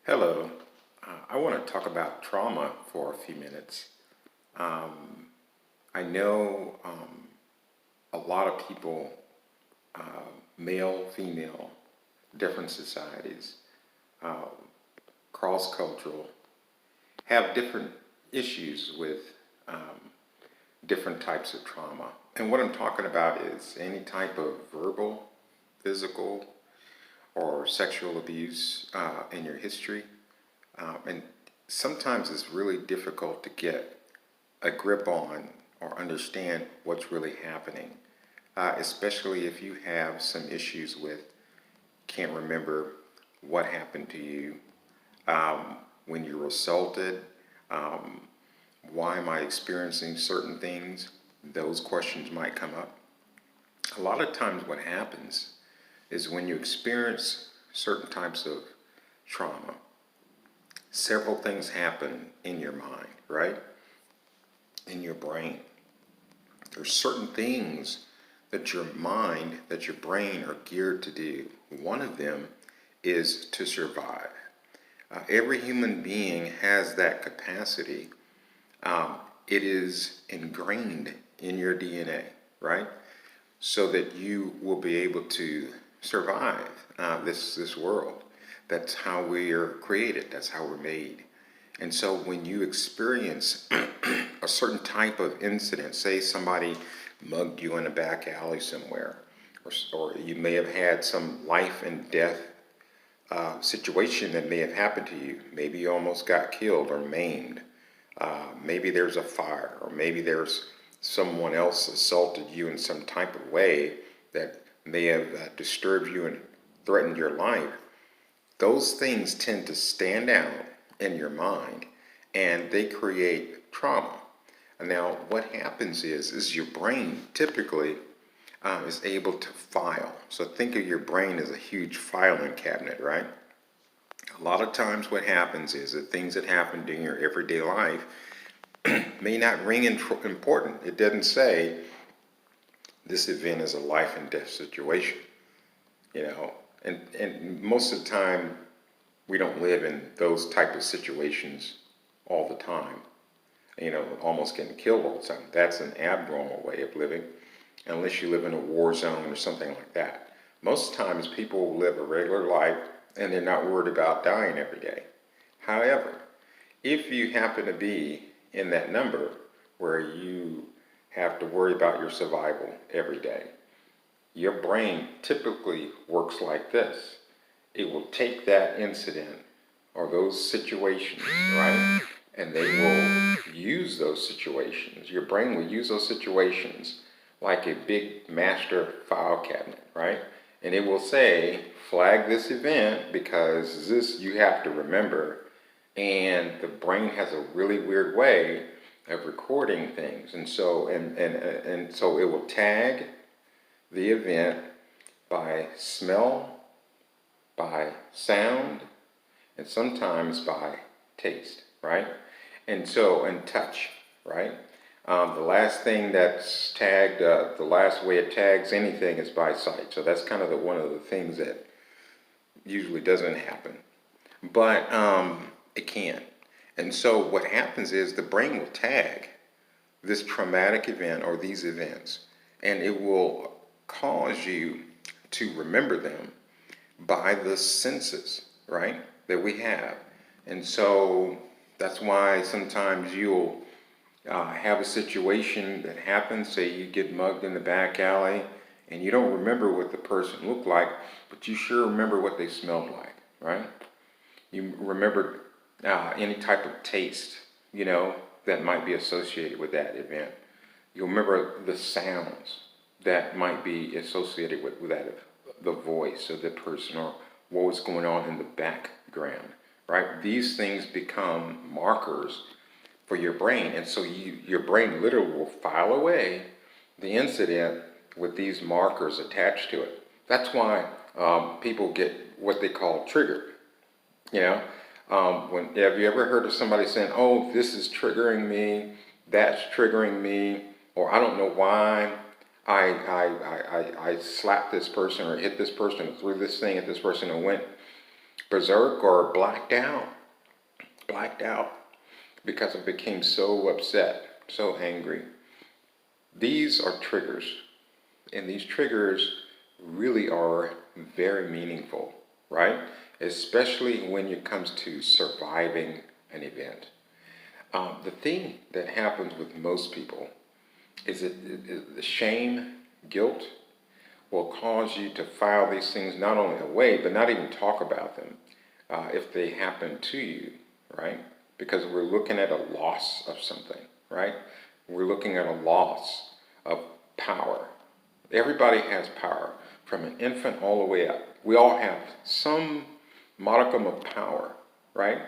Hello. I want to talk about trauma for a few minutes. I know a lot of people, male, female, different societies, uh, cross cultural, have different issues with different types of trauma. And what I'm talking about is any type of verbal, physical, or sexual abuse in your history. And sometimes it's really difficult to get a grip on or understand what's really happening, especially if you have some issues with can't remember what happened to you when you were assaulted. Why am I experiencing certain things? Those questions might come up. A lot of times, what happens is when you experience certain types of trauma, several things happen in your mind, right? In your brain. There's certain things that your mind, that your brain are geared to do. One of them is to survive. Every human being has that capacity. It is ingrained in your DNA, right? So that you will be able to survive this world. That's how we are created. That's how we're made. And so when you experience a certain type of incident, say somebody mugged you in a back alley somewhere, or you may have had some life and death situation that may have happened to you. Maybe you almost got killed or maimed. Maybe there's a fire, or maybe there's someone else assaulted you in some type of way that may have disturbed you and threatened your life. Those things tend to stand out in your mind and they create trauma. Now, what happens is your brain typically is able to file. So think of your brain as a huge filing cabinet, right? A lot of times what happens is that things that happen during your everyday life may not ring important. It doesn't say this event is a life and death situation, you know. And most of the time, we don't live in those type of situations all the time. You know, almost getting killed all the time. That's an abnormal way of living, unless you live in a war zone or something like that. Most times, people live a regular life and they're not worried about dying every day. However, if you happen to be in that number where you have to worry about your survival every day, your brain typically works like this. It will take that incident or those situations, right? And they will use those situations. Your brain will use those situations like a big master file cabinet, right? And it will say, flag this event because this you have to remember. And the brain has a really weird way of recording things. And so it will tag the event by smell, by sound, and sometimes by taste, right? And touch, right? The last thing that's tagged, the last way it tags anything is by sight. So that's kind of one of the things that usually doesn't happen, but it can. And so what happens is the brain will tag this traumatic event or these events, and it will cause you to remember them by the senses, right, that we have. And so that's why sometimes you'll have a situation that happens, say you get mugged in the back alley, and you don't remember what the person looked like, but you sure remember what they smelled like, right? You remember any type of taste, you know, that might be associated with that event. You'll remember the sounds that might be associated with that, the voice of the person or what was going on in the background, right? These things become markers for your brain, and so your brain literally will file away the incident with these markers attached to it. That's why people get what they call triggered. You know, have you ever heard of somebody saying, "Oh, this is triggering me, that's triggering me," or "I don't know why I slapped this person or hit this person or threw this thing at this person and went berserk or blacked out because I became so upset, so angry. These are triggers, and these triggers really are very meaningful, right? Especially when it comes to surviving an event. The thing that happens with most people is that the shame, guilt will cause you to file these things not only away, but not even talk about them if they happen to you, right? Because we're looking at a loss of something, right? We're looking at a loss of power. Everybody has power, from an infant all the way up. We all have some modicum of power, right?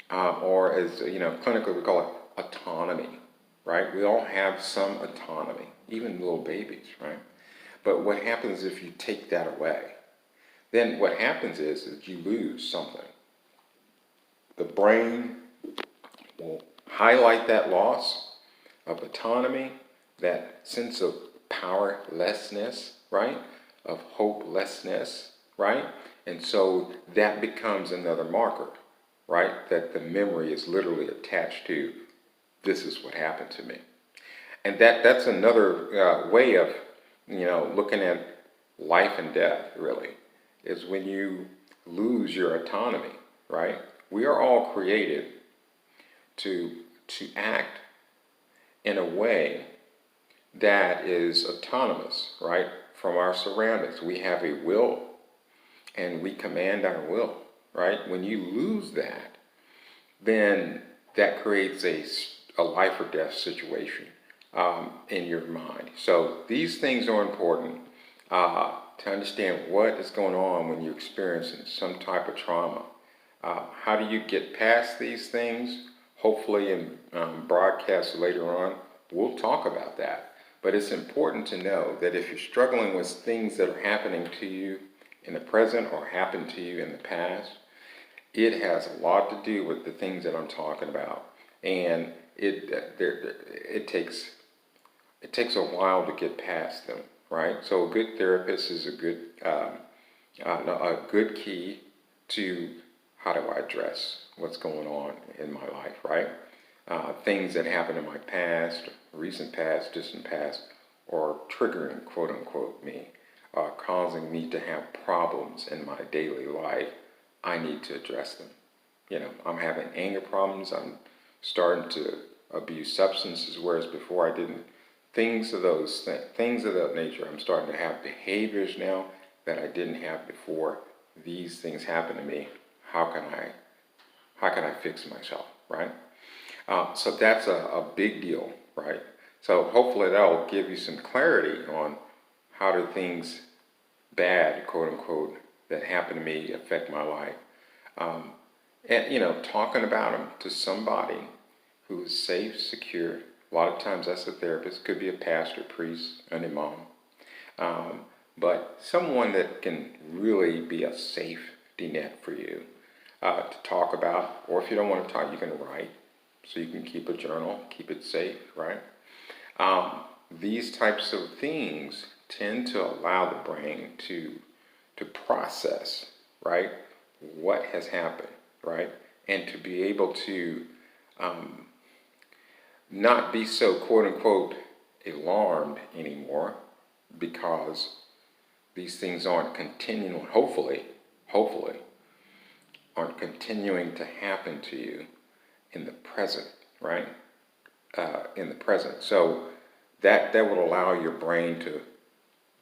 Or as you know, clinically we call it autonomy, right? We all have some autonomy, even little babies, right? But what happens if you take that away? Then what happens is you lose something. The brain will highlight that loss of autonomy, that sense of powerlessness, right? Of hopelessness, right? And so that becomes another marker, right? That the memory is literally attached to, this is what happened to me. And that's another way of, looking at life and death, really, is when you lose your autonomy, right? We are all created to act in a way that is autonomous, right, from our surroundings. We have a will, and we command our will, right? When you lose that, then that creates a life or death situation in your mind. So these things are important to understand what is going on when you're experiencing some type of trauma. How do you get past these things? Hopefully in broadcasts later on, we'll talk about that. But it's important to know that if you're struggling with things that are happening to you in the present or happened to you in the past, it has a lot to do with the things that I'm talking about. And it takes a while to get past them, right? So a good therapist is a good key to how do I address what's going on in my life, right? Things that happened in my past, recent past, distant past, or triggering, quote unquote, me, causing me to have problems in my daily life. I need to address them. I'm having anger problems. I'm starting to abuse substances, whereas before I didn't. Things of that nature. I'm starting to have behaviors now that I didn't have before. These things happen to me. How can I fix myself, right? So that's a big deal, right? So hopefully that'll give you some clarity on how do things bad, quote unquote, that happen to me affect my life. And talking about them to somebody who is safe, secure. A lot of times that's a therapist, could be a pastor, priest, an imam. But someone that can really be a safety net for you to talk about, or if you don't want to talk, you can write. So you can keep a journal, keep it safe, right? These types of things tend to allow the brain to process, right, what has happened, right, and to be able to not be so, quote unquote, alarmed anymore, because these things aren't continuing, hopefully, aren't continuing to happen to you in the present, right? In the present. So that would allow your brain to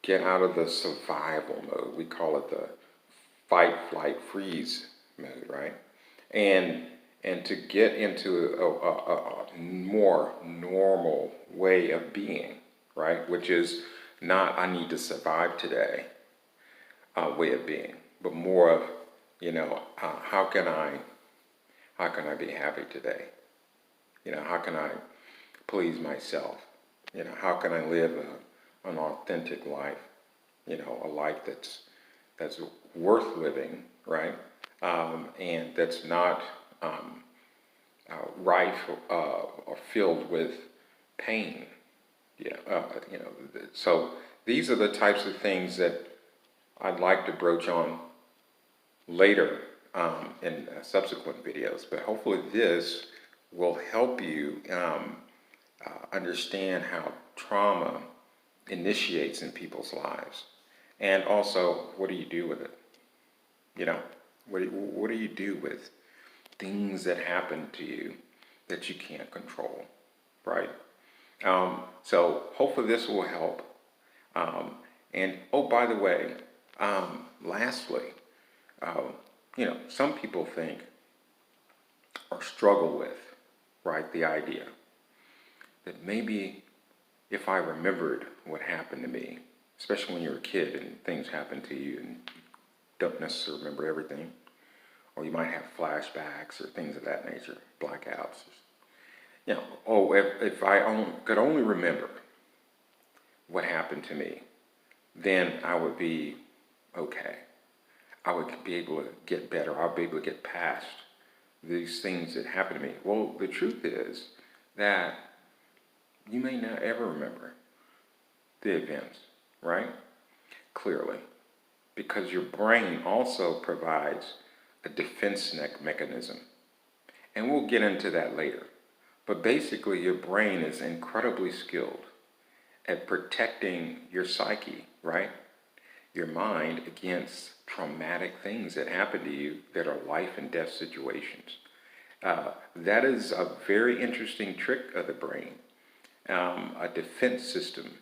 get out of the survival mode. We call it the fight, flight, freeze mode, right? And to get into a more normal way of being, right? Which is not I need to survive today way of being, but more of how can I be happy today? How can I please myself? How can I live an authentic life? A life that's worth living, right? And that's not rife or filled with pain. So these are the types of things that I'd like to broach on later in subsequent videos, but hopefully this will help you understand how trauma initiates in people's lives. And also, what do you do with it? You know, what do you do with things that happen to you that you can't control, right? So hopefully this will help. And oh, by the way, lastly, some people think or struggle with, right, the idea that maybe if I remembered what happened to me, especially when you're a kid and things happen to you and you don't necessarily remember everything, or you might have flashbacks or things of that nature, blackouts. If I could only remember what happened to me, then I would be okay. I would be able to get better. I'll be able to get past these things that happened to me. Well, the truth is that you may not ever remember the events, right? Clearly, because your brain also provides a defense mechanism. And we'll get into that later. But basically, your brain is incredibly skilled at protecting your psyche, right? Your mind against traumatic things that happen to you that are life and death situations. That is a very interesting trick of the brain, a defense system,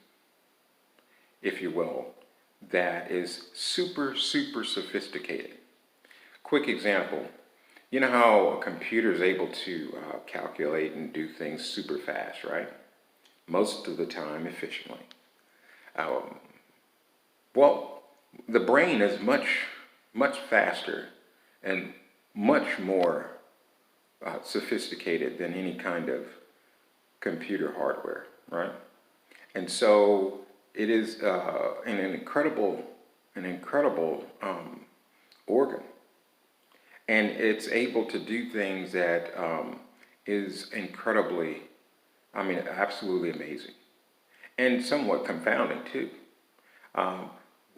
if you will, that is super, super sophisticated. Quick example, you know how a computer is able to calculate and do things super fast, right? Most of the time efficiently. Well, the brain is much, much faster and much more sophisticated than any kind of computer hardware, right? And so it is an incredible organ, and it's able to do things that is incredibly, absolutely amazing, and somewhat confounding too.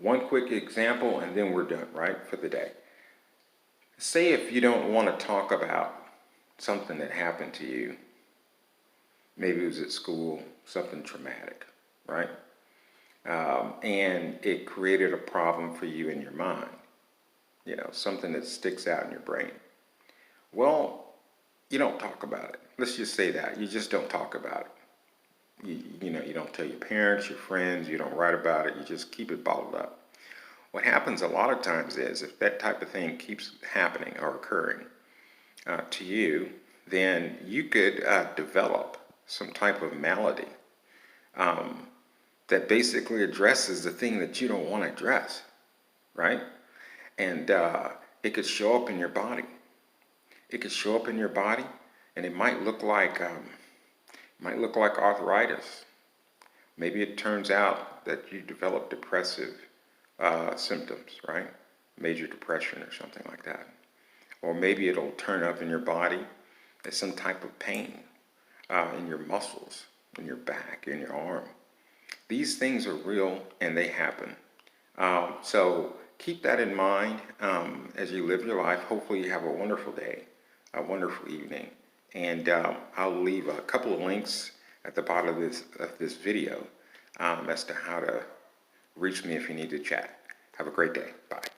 One quick example, and then we're done, right, for the day. Say if you don't want to talk about something that happened to you, maybe it was at school, something traumatic, right? And it created a problem for you in your mind, something that sticks out in your brain. Well, you don't talk about it. Let's just say that. You just don't talk about it. You don't tell your parents, your friends, you don't write about it, you just keep it bottled up. What happens a lot of times is if that type of thing keeps happening or occurring to you, then you could develop some type of malady that basically addresses the thing that you don't want to address, right? And it could show up in your body. It could show up in your body, and it might look like arthritis. Maybe it turns out that you develop depressive symptoms, right? Major depression or something like that. Or maybe it'll turn up in your body as some type of pain in your muscles, in your back, in your arm. These things are real and they happen. So keep that in mind as you live your life. Hopefully you have a wonderful day, a wonderful evening. And I'll leave a couple of links at the bottom of this video as to how to reach me if you need to chat. Have a great day. Bye.